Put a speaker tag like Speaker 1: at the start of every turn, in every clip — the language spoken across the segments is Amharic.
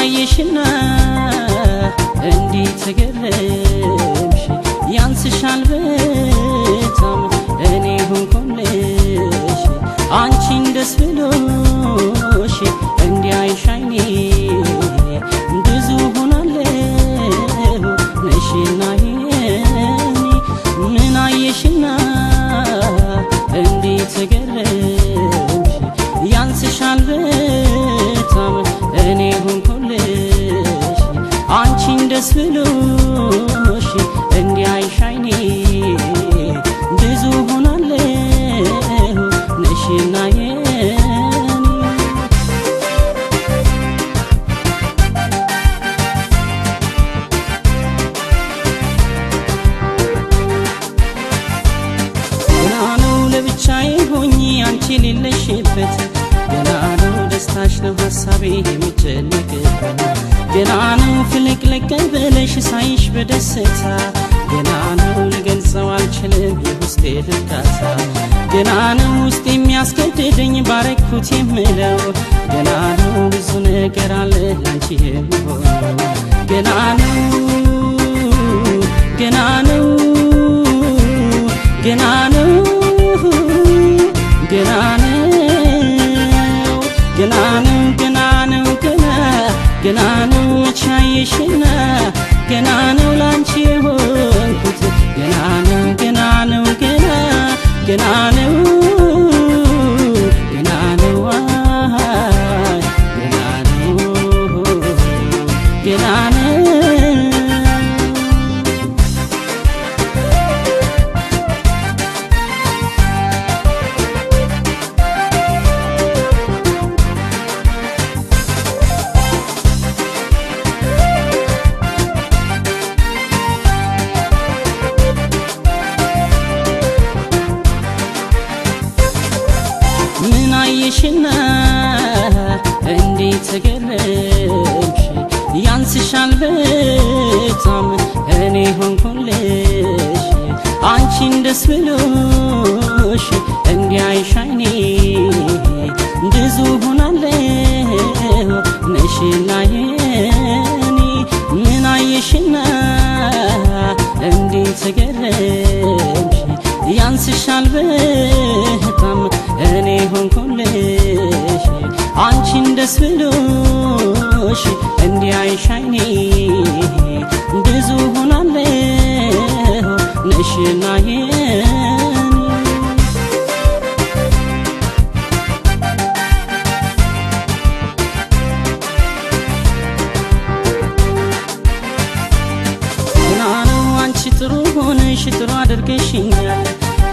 Speaker 1: አየሽና እንዴት ተገረምሽ ያንስሻል በጣም እኔ ሆንኩልሽ አንቺን ደስ ብሎሽ እንዲያይሽ አይኔ ብዙ ሆናለሁ ነሽና የኔ ምን አየሽና እንዴት ተገረምሽ ያንስሻል በጣም እኔ ሆንኩልሽ አንቺን ደስ ብሎሽ እንዲያይሽ አይኔ ብዙ ሆናለሁ ነሽና የኔ ገና ነው ለብቻዬ ሆኜ አንቺ የሌለሽበት ገና ነው ደስታሽ ነው ሐሳቤ የሚጨነቅበት ገና ነው ፍልቅልቅ ብለሽ ሳይሽ በደስታ ገና ነው ልገልጸው አልችልም የውስጤ እርካታ ገና ነው ውስጥ የሚያስገድደኝ ባረኩት የምለው ገና ነው ብዙ ነገር አለ ላንቺ የሚሆነው ገና ነው ገና ነው ገና ነው ገና ነው ገና ነው ገና ነው ገና ነው ቻይሽና ገና ነው ላንቺ የሆንኩት ገና ነው ገና ነው ገና ገና ነው ገና ነው ገና ነው ገና ነው ምን አየሽና እንዴት ተገረምሽ ያንስሻል በጣም እኔ ሆንኩልሽ አንቺን ደስ ብሎሽ እንዲያይሽ አይኔ ብዙ ሆናለሁ ነሽና የኔ ምን አየሽና እንዴት ተገረምሽ ያንስሻል በጣም እኔ ሆንኩልሽ አንቺን ደስ ብሎሽ እንዲያይሽ አይኔ ብዙ ሆናለሁ ነሽና የኔ ገና ነው አንቺ ጥሩ ሆነሽ ጥሩ አድርገሽኛል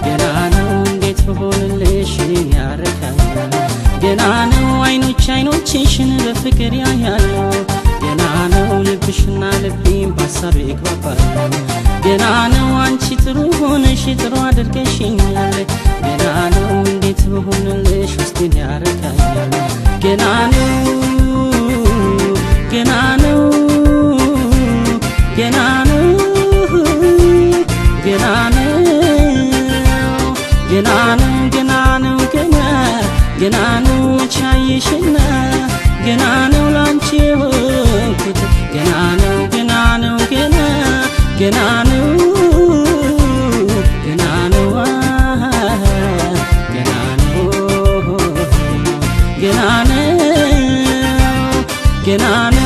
Speaker 1: ገና ነው እንዴት ብሆንልሽ እኔን ያረካኛል ገና ነው አይኖችሽን በፍቅር ያያሉ ገና ነው ልብሽና ልቤን በሐሳብ ይግባባሉ ገና ነው አንቺ ጥሩ ሆነሽ ጥሩ አድርገሽኛል ገና ነው እንዴት ብሆንልሽ ውስጤን ያረካኛል ገና ነው ገና ነው ገና ነው ገና ነው ገና ነው ገና ነው ገና ነው ቻይሽና ገና ነው ላንቺ የሆንኩት ገና ነው ገና ነው ገና ነው ገና ነው ገና ነው ገና ነው ገና ነው